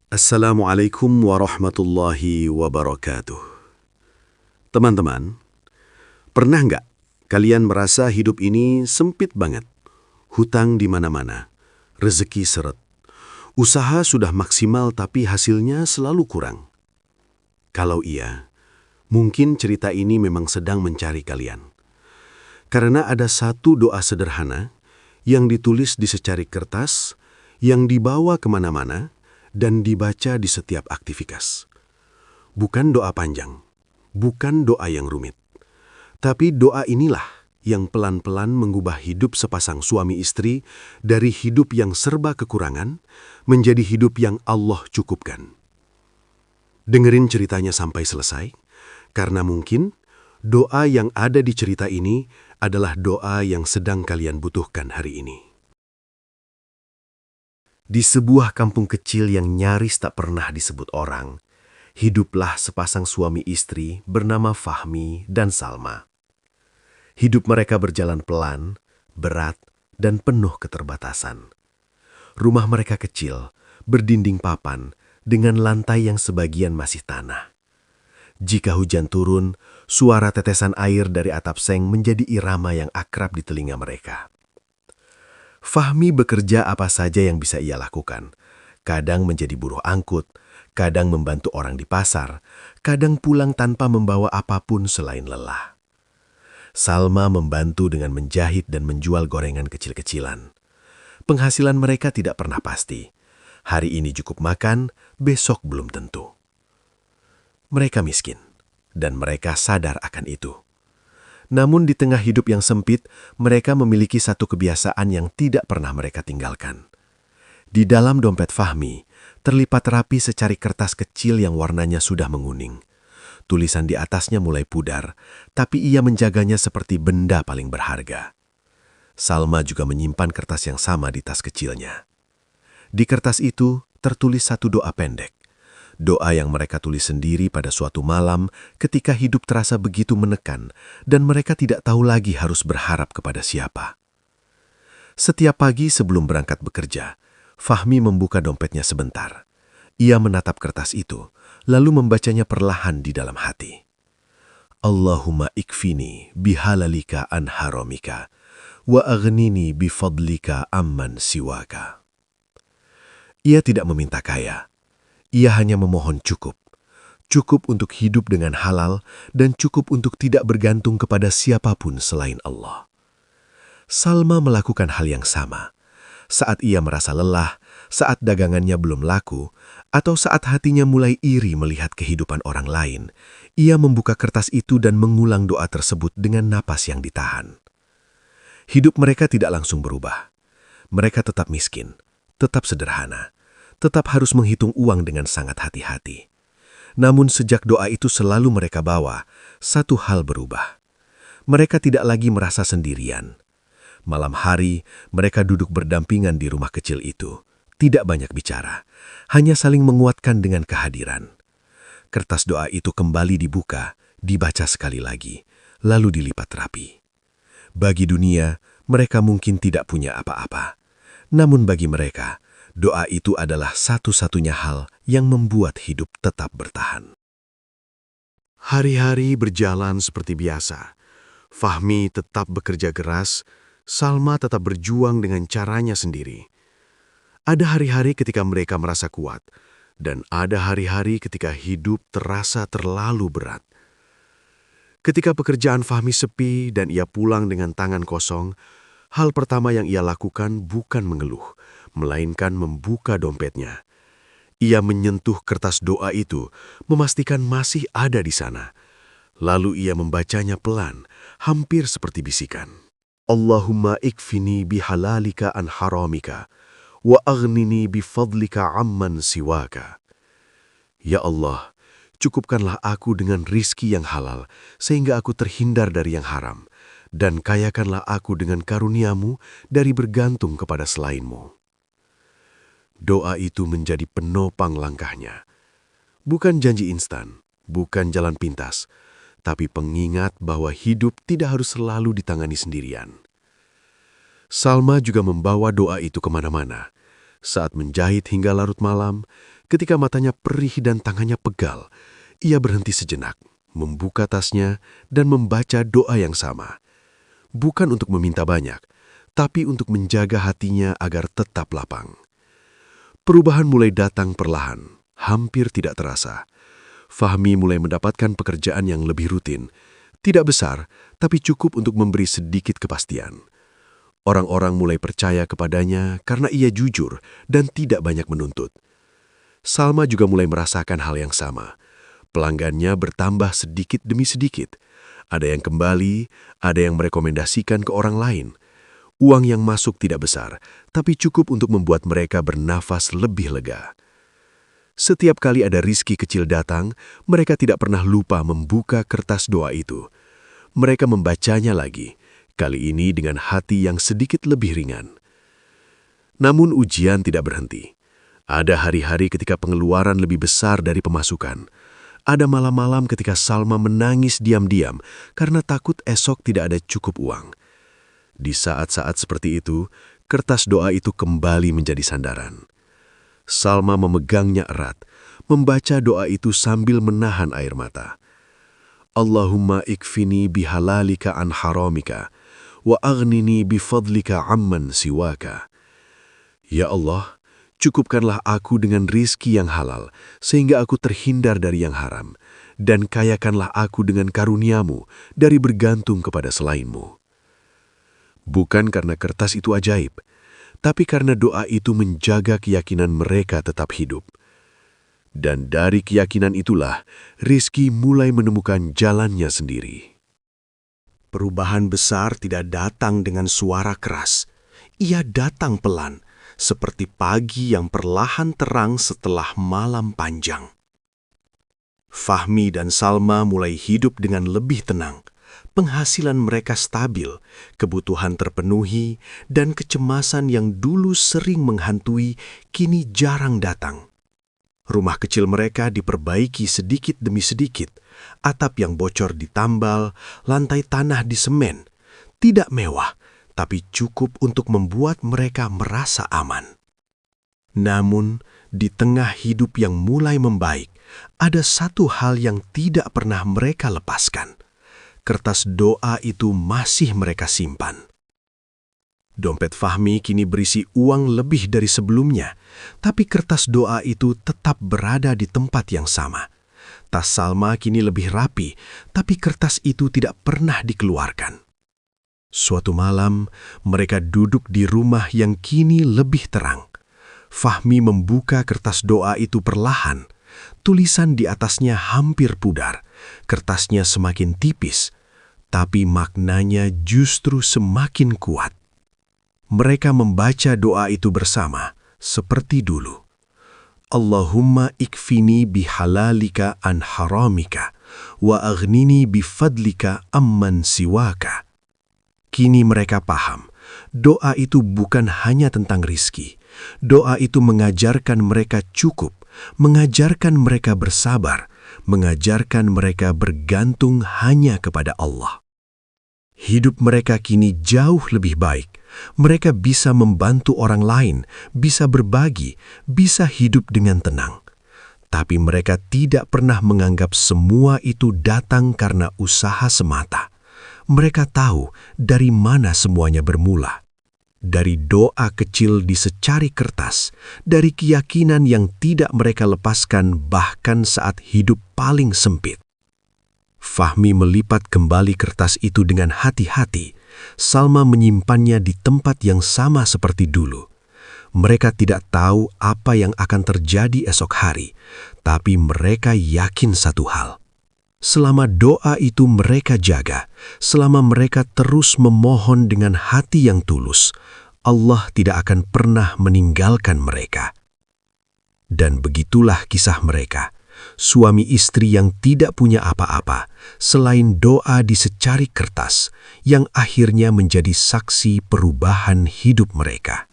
Assalamualaikum warahmatullahi wabarakatuh. Teman-teman, pernah nggak kalian merasa hidup ini sempit banget? Hutang di mana-mana, rezeki seret, usaha sudah maksimal tapi hasilnya selalu kurang. Kalau iya, mungkin cerita ini memang sedang mencari kalian. Karena ada satu doa sederhana yang ditulis di secarik kertas, yang dibawa kemana-mana, dan dibaca di setiap aktivitas. Bukan doa panjang, bukan doa yang rumit, tapi doa inilah yang pelan-pelan mengubah hidup sepasang suami istri dari hidup yang serba kekurangan menjadi hidup yang Allah cukupkan. Dengerin ceritanya sampai selesai, karena mungkin doa yang ada di cerita ini adalah doa yang sedang kalian butuhkan hari ini. Di sebuah kampung kecil yang nyaris tak pernah disebut orang, hiduplah sepasang suami istri bernama Fahmi dan Salma. Hidup mereka berjalan pelan, berat, dan penuh keterbatasan. Rumah mereka kecil, berdinding papan, dengan lantai yang sebagian masih tanah. Jika hujan turun, suara tetesan air dari atap seng menjadi irama yang akrab di telinga mereka. Fahmi bekerja apa saja yang bisa ia lakukan. Kadang menjadi buruh angkut, kadang membantu orang di pasar, kadang pulang tanpa membawa apapun selain lelah. Salma membantu dengan menjahit dan menjual gorengan kecil-kecilan. Penghasilan mereka tidak pernah pasti. Hari ini cukup makan, besok belum tentu. Mereka miskin, dan mereka sadar akan itu. Namun di tengah hidup yang sempit, mereka memiliki satu kebiasaan yang tidak pernah mereka tinggalkan. Di dalam dompet Fahmi, terlipat rapi secarik kertas kecil yang warnanya sudah menguning. Tulisan di atasnya mulai pudar, tapi ia menjaganya seperti benda paling berharga. Salma juga menyimpan kertas yang sama di tas kecilnya. Di kertas itu tertulis satu doa pendek. Doa yang mereka tulis sendiri pada suatu malam ketika hidup terasa begitu menekan dan mereka tidak tahu lagi harus berharap kepada siapa. Setiap pagi sebelum berangkat bekerja, Fahmi membuka dompetnya sebentar. Ia menatap kertas itu, lalu membacanya perlahan di dalam hati. Allahumma ikfini bihalalika an haramika, wa aghnini bifadlika amman siwaka. Ia tidak meminta kaya. Ia hanya memohon cukup. Cukup untuk hidup dengan halal dan cukup untuk tidak bergantung kepada siapapun selain Allah. Salma melakukan hal yang sama. Saat ia merasa lelah, saat dagangannya belum laku, atau saat hatinya mulai iri melihat kehidupan orang lain, ia membuka kertas itu dan mengulang doa tersebut dengan napas yang ditahan. Hidup mereka tidak langsung berubah. Mereka tetap miskin, tetap sederhana, tetap harus menghitung uang dengan sangat hati-hati. Namun sejak doa itu selalu mereka bawa, satu hal berubah. Mereka tidak lagi merasa sendirian. Malam hari, mereka duduk berdampingan di rumah kecil itu. Tidak banyak bicara, hanya saling menguatkan dengan kehadiran. Kertas doa itu kembali dibuka, dibaca sekali lagi, lalu dilipat rapi. Bagi dunia, mereka mungkin tidak punya apa-apa. Namun bagi mereka, doa itu adalah satu-satunya hal yang membuat hidup tetap bertahan. Hari-hari berjalan seperti biasa. Fahmi tetap bekerja keras, Salma tetap berjuang dengan caranya sendiri. Ada hari-hari ketika mereka merasa kuat, dan ada hari-hari ketika hidup terasa terlalu berat. Ketika pekerjaan Fahmi sepi dan ia pulang dengan tangan kosong, hal pertama yang ia lakukan bukan mengeluh, melainkan membuka dompetnya. Ia menyentuh kertas doa itu, memastikan masih ada di sana. Lalu ia membacanya pelan, hampir seperti bisikan. Allahumma ikfini bihalalika an haramika, wa aghnini bifadlika amman siwaka. Ya Allah, cukupkanlah aku dengan rizki yang halal, sehingga aku terhindar dari yang haram, dan kayakanlah aku dengan karuniamu dari bergantung kepada selainmu. Doa itu menjadi penopang langkahnya. Bukan janji instan, bukan jalan pintas, tapi pengingat bahwa hidup tidak harus selalu ditangani sendirian. Salma juga membawa doa itu kemana-mana. Saat menjahit hingga larut malam, Ketika matanya perih dan tangannya pegal, ia berhenti sejenak, membuka tasnya, dan membaca doa yang sama. Bukan untuk meminta banyak, tapi untuk menjaga hatinya agar tetap lapang. Perubahan mulai datang perlahan, hampir tidak terasa. Fahmi mulai mendapatkan pekerjaan yang lebih rutin. Tidak besar, tapi cukup untuk memberi sedikit kepastian. Orang-orang mulai percaya kepadanya karena ia jujur dan tidak banyak menuntut. Salma juga mulai merasakan hal yang sama. Pelanggannya bertambah sedikit demi sedikit. Ada yang kembali, ada yang merekomendasikan ke orang lain. Uang yang masuk tidak besar, tapi cukup untuk membuat mereka bernafas lebih lega. Setiap kali ada rizki kecil datang, mereka tidak pernah lupa membuka kertas doa itu. Mereka membacanya lagi, kali ini dengan hati yang sedikit lebih ringan. Namun ujian tidak berhenti. Ada hari-hari ketika pengeluaran lebih besar dari pemasukan. Ada malam-malam ketika Salma menangis diam-diam karena takut esok tidak ada cukup uang. Di saat-saat seperti itu, kertas doa itu kembali menjadi sandaran. Salma memegangnya erat, membaca doa itu sambil menahan air mata. Allahumma ikfini bihalalika an haramika, wa aghnini bifadlika amman siwaka. Ya Allah, cukupkanlah aku dengan rizki yang halal, sehingga aku terhindar dari yang haram, dan kayakanlah aku dengan karuniamu dari bergantung kepada selainmu. Bukan karena kertas itu ajaib, tapi karena doa itu menjaga keyakinan mereka tetap hidup. Dan dari keyakinan itulah, rizki mulai menemukan jalannya sendiri. Perubahan besar tidak datang dengan suara keras. Ia datang pelan, seperti pagi yang perlahan terang setelah malam panjang. Fahmi dan Salma mulai hidup dengan lebih tenang. Penghasilan mereka stabil, kebutuhan terpenuhi, dan kecemasan yang dulu sering menghantui kini jarang datang. Rumah kecil mereka diperbaiki sedikit demi sedikit, atap yang bocor ditambal, lantai tanah disemen. Tidak mewah, tapi cukup untuk membuat mereka merasa aman. Namun, di tengah hidup yang mulai membaik, ada satu hal yang tidak pernah mereka lepaskan. Kertas doa itu masih mereka simpan. Dompet Fahmi kini berisi uang lebih dari sebelumnya, tapi kertas doa itu tetap berada di tempat yang sama. Tas Salma kini lebih rapi, tapi kertas itu tidak pernah dikeluarkan. Suatu malam, mereka duduk di rumah yang kini lebih terang. Fahmi membuka kertas doa itu perlahan. Tulisan di atasnya hampir pudar. Kertasnya semakin tipis, tapi maknanya justru semakin kuat. Mereka membaca doa itu bersama, seperti dulu. Allahumma ikfini bihalalika an haramika, wa aghnini bifadlika amman siwaka. Kini mereka paham, doa itu bukan hanya tentang rizki. Doa itu mengajarkan mereka cukup, mengajarkan mereka bersabar, mengajarkan mereka bergantung hanya kepada Allah. Hidup mereka kini jauh lebih baik. Mereka bisa membantu orang lain, bisa berbagi, bisa hidup dengan tenang. Tapi mereka tidak pernah menganggap semua itu datang karena usaha semata. Mereka tahu dari mana semuanya bermula. Dari doa kecil di secari kertas, dari keyakinan yang tidak mereka lepaskan bahkan saat hidup paling sempit. Fahmi melipat kembali kertas itu dengan hati-hati. Salma menyimpannya di tempat yang sama seperti dulu. Mereka tidak tahu apa yang akan terjadi esok hari, tapi mereka yakin satu hal. Selama doa itu mereka jaga, selama mereka terus memohon dengan hati yang tulus, Allah tidak akan pernah meninggalkan mereka. Dan begitulah kisah mereka, suami istri yang tidak punya apa-apa selain doa di secari kertas yang akhirnya menjadi saksi perubahan hidup mereka.